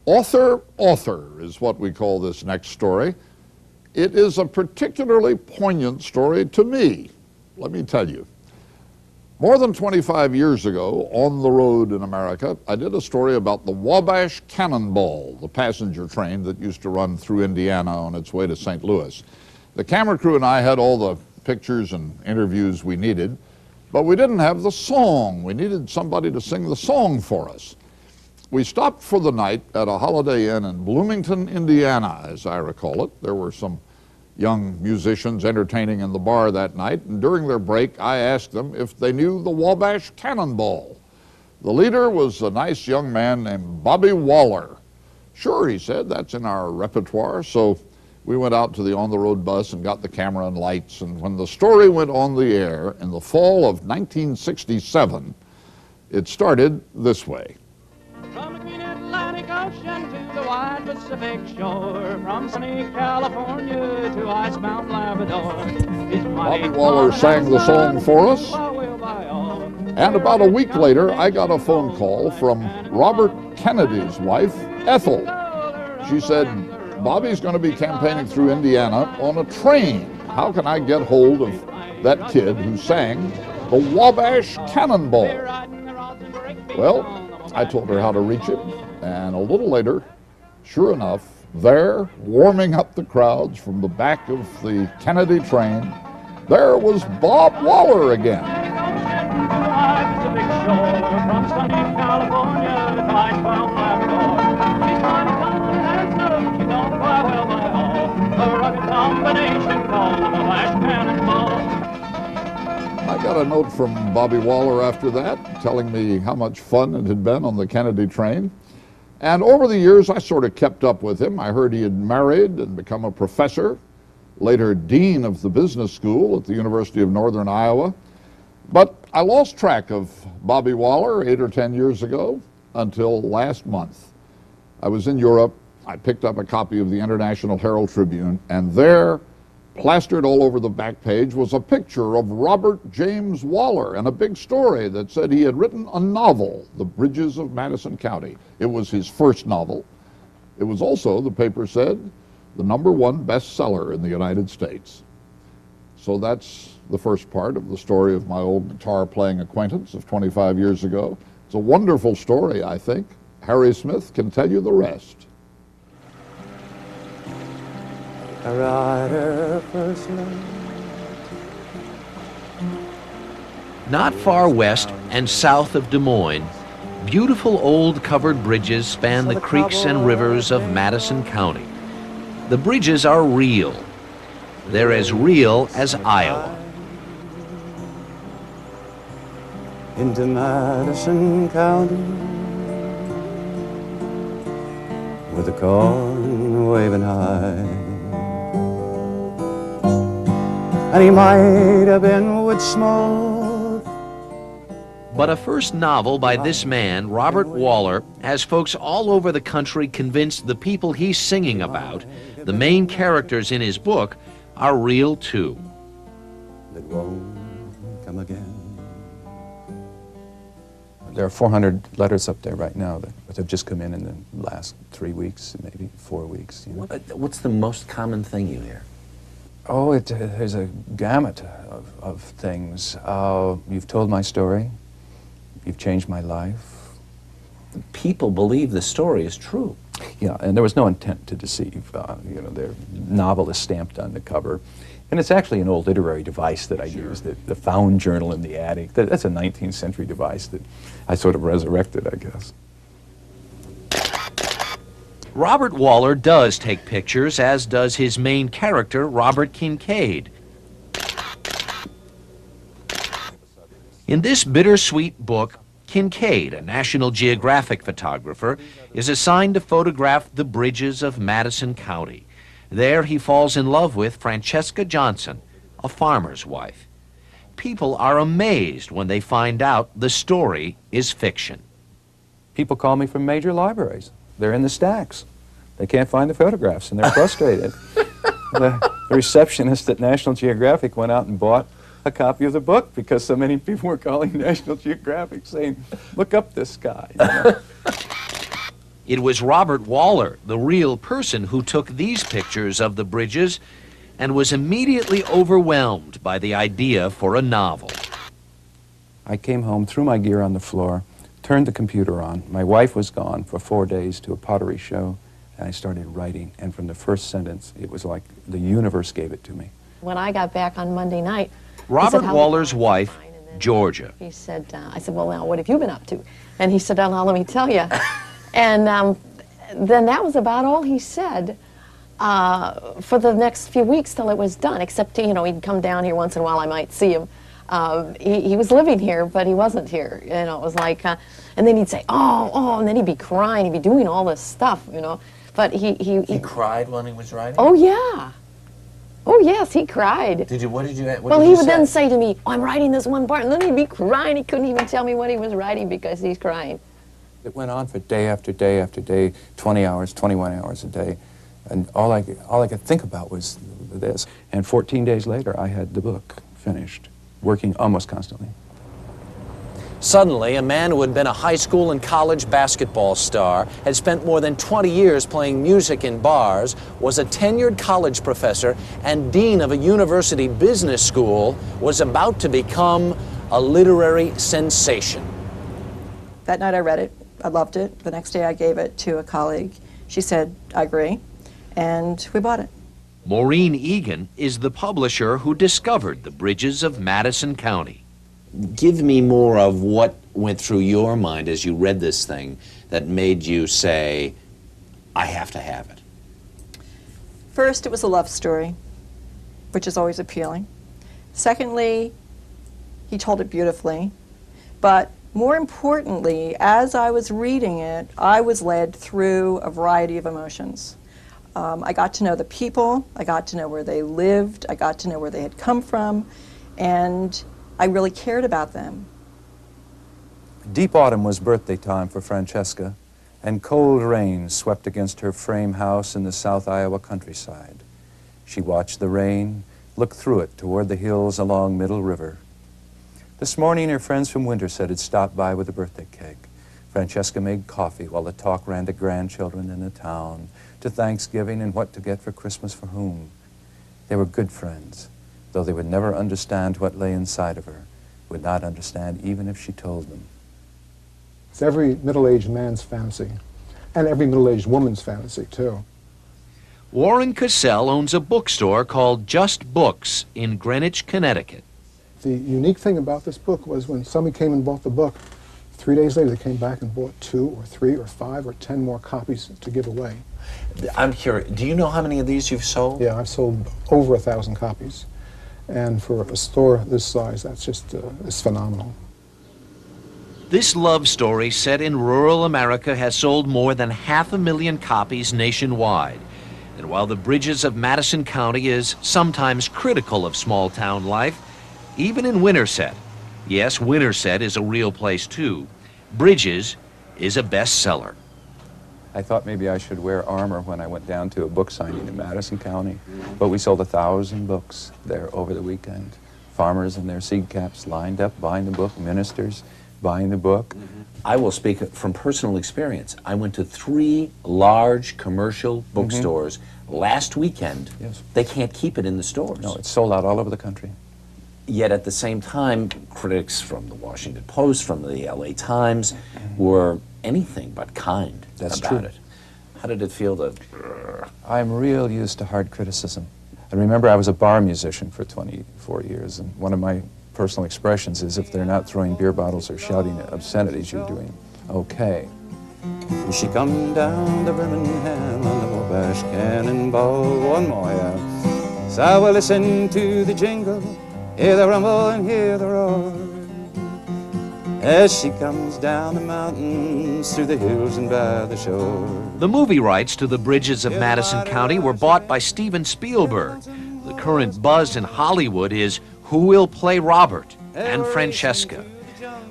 Author is what we call this next story. It is a particularly poignant story to me. Let me tell you. More than 25 years ago, on the road in America, I did a story about the Wabash Cannonball, the passenger train that used to run through Indiana on its way to St. Louis. The camera crew and I had all the pictures and interviews we needed, but we didn't have the song. We needed somebody to sing the song for us. We stopped for the night at a Holiday Inn in Bloomington, Indiana, as I recall it. There were some young musicians entertaining in the bar that night, and during their break I asked them if they knew the Wabash Cannonball. The leader was a nice young man named Bobby Waller. Sure, he said, that's in our repertoire. So we went out to the on-the-road bus and got the camera and lights, and when the story went on the air in the fall of 1967, it started this way. From the green Atlantic Ocean to the wide Pacific shore, from sunny California to icebound Labrador. Bobby Waller sang the song for us, and about a week later I got a phone call from Robert Kennedy's wife, Ethel. She said, Bobby's going to be campaigning through Indiana on a train. How can I get hold of that kid who sang the Wabash Cannonball? Well, I told her how to reach him, and a little later, sure enough, there, warming up the crowds from the back of the Kennedy train, there was Bob Waller again. I got a note from Bobby Waller after that, telling me how much fun it had been on the Kennedy train. And over the years, I sort of kept up with him. I heard he had married and become a professor, later dean of the business school at the University of Northern Iowa. But I lost track of Bobby Waller 8 or 10 years ago until last month. I was in Europe. I picked up a copy of the International Herald Tribune, and there, plastered all over the back page, was a picture of Robert James Waller and a big story that said he had written a novel, The Bridges of Madison County. It was his first novel. It was also, the paper said, the #1 bestseller in the United States. So that's the first part of the story of my old guitar-playing acquaintance of 25 years ago. It's a wonderful story, I think. Harry Smith can tell you the rest. A rider first loved. Not far west and south of Des Moines, beautiful old covered bridges span the creeks and rivers of Madison County. The bridges are real. They're as real as Iowa. Into Madison County, with the corn waving high. And he might have been with smoke. But a first novel by this man, Robert Waller, has folks all over the country convinced the people he's singing about, the main characters in his book, are real too. That won't come again. There are 400 letters up there right now that have just come in the last 3 weeks, maybe 4 weeks. You know? What's the most common thing you hear? Oh, there's a gamut of things. You've told my story. You've changed my life. People believe the story is true. Yeah, and there was no intent to deceive. You know, their novel is stamped on the cover. And it's actually an old literary device that I use, the found journal in the attic. That's a 19th century device that I sort of resurrected, I guess. Robert Waller does take pictures, as does his main character, Robert Kincaid. In this bittersweet book, Kincaid, a National Geographic photographer, is assigned to photograph the bridges of Madison County. There he falls in love with Francesca Johnson, a farmer's wife. People are amazed when they find out the story is fiction. People call me from major libraries. They're in the stacks. They can't find the photographs, and they're frustrated. The receptionist at National Geographic went out and bought a copy of the book because so many people were calling National Geographic saying, look up this guy. You know? It was Robert Waller, the real person, who took these pictures of the bridges and was immediately overwhelmed by the idea for a novel. I came home, threw my gear on the floor, turned the computer on. My wife was gone for 4 days to a pottery show, and I started writing. And from the first sentence, it was like the universe gave it to me. When I got back on Monday night, Robert Waller's wife, Georgia. He said, I said, well, now, what have you been up to? And he said, oh, now, let me tell you. And then that was about all he said for the next few weeks till it was done, except, you know, he'd come down here once in a while, I might see him. He was living here, but he wasn't here. You know, it was like, and then he'd say, oh, and then he'd be crying, he'd be doing all this stuff, you know. But He cried when he was writing? oh, yeah. Oh, yes, he cried. Did you, what did you, what Well, did he you would say? then say to me, oh, I'm writing this one part, and then he'd be crying. He couldn't even tell me what he was writing because he's crying. It went on for day after day after day, 20 hours, 21 hours a day. And all I could think about was this. And 14 days later, I had the book finished, working almost constantly. Suddenly, a man who had been a high school and college basketball star, had spent more than 20 years playing music in bars, was a tenured college professor, and dean of a university business school, was about to become a literary sensation. That night I read it. I loved it. The next day I gave it to a colleague. She said, I agree, and we bought it. Maureen Egan is the publisher who discovered the bridges of Madison County. Give me more of what went through your mind as you read this thing that made you say, I have to have it. First, it was a love story, which is always appealing. Secondly, he told it beautifully. But more importantly, as I was reading it, I was led through a variety of emotions. I got to know the people, I got to know where they lived, I got to know where they had come from, and I really cared about them. Deep autumn was birthday time for Francesca, and cold rain swept against her frame house in the South Iowa countryside. She watched the rain, looked through it toward the hills along Middle River. This morning, her friends from Winterset had stopped by with a birthday cake. Francesca made coffee while the talk ran to grandchildren in the town, to Thanksgiving and what to get for Christmas for whom. They were good friends, though they would never understand what lay inside of her, would not understand even if she told them. It's every middle-aged man's fantasy, and every middle-aged woman's fantasy, too. Warren Cassell owns a bookstore called Just Books in Greenwich, Connecticut. The unique thing about this book was when somebody came and bought the book, 3 days later they came back and bought 2 or 3 or 5 or 10 more copies to give away. I'm curious, do you know how many of these you've sold? Yeah, I've sold over 1,000 copies. And for a store this size, that's just it's phenomenal. This love story set in rural America has sold more than 500,000 copies nationwide. And while the Bridges of Madison County is sometimes critical of small-town life, even in Winterset, yes, Winterset is a real place too, Bridges is a bestseller. I thought maybe I should wear armor when I went down to a book signing in Madison County, but we sold 1,000 books there over the weekend. Farmers in their seed caps lined up buying the book, ministers buying the book. I will speak from personal experience. I went to 3 large commercial bookstores last weekend. Yes. They can't keep it in the stores. No, it's sold out all over the country. Yet at the same time, critics from the Washington Post, from the LA Times, were anything but kind That's about true. it. How did it feel to... I'm real used to hard criticism. I remember I was a bar musician for 24 years, and one of my personal expressions is if they're not throwing beer bottles or shouting obscenities, you're doing okay. She come down to Birmingham on the Wabash Cannonball one more, yeah. So I will listen to the jingle, hear the rumble and hear the roar, as she comes down the mountains, through the hills and by the shore. The movie rights to the Bridges of Madison County were bought by Steven Spielberg. The current buzz in Hollywood is who will play Robert and Francesca.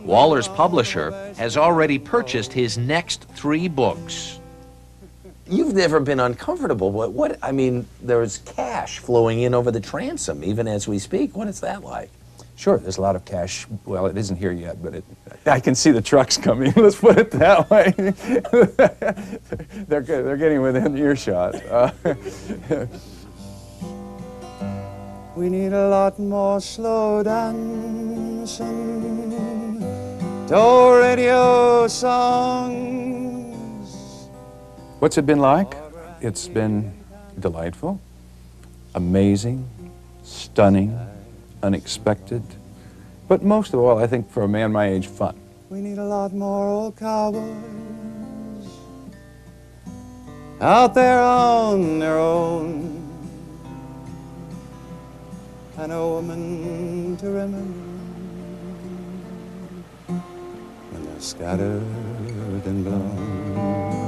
Waller's publisher has already purchased his next 3 books. You've never been uncomfortable. What, I mean, there's cash flowing in over the transom, even as we speak. What is that like? Sure, there's a lot of cash. Well, it isn't here yet, but I can see the trucks coming. Let's put it that way. They're getting within earshot. We need a lot more slow dancing, do radio songs. What's it been like? It's been delightful, amazing, stunning, unexpected, but most of all, I think for a man my age, fun. We need a lot more old cowboys out there on their own, and a woman to remember when they're scattered and blown.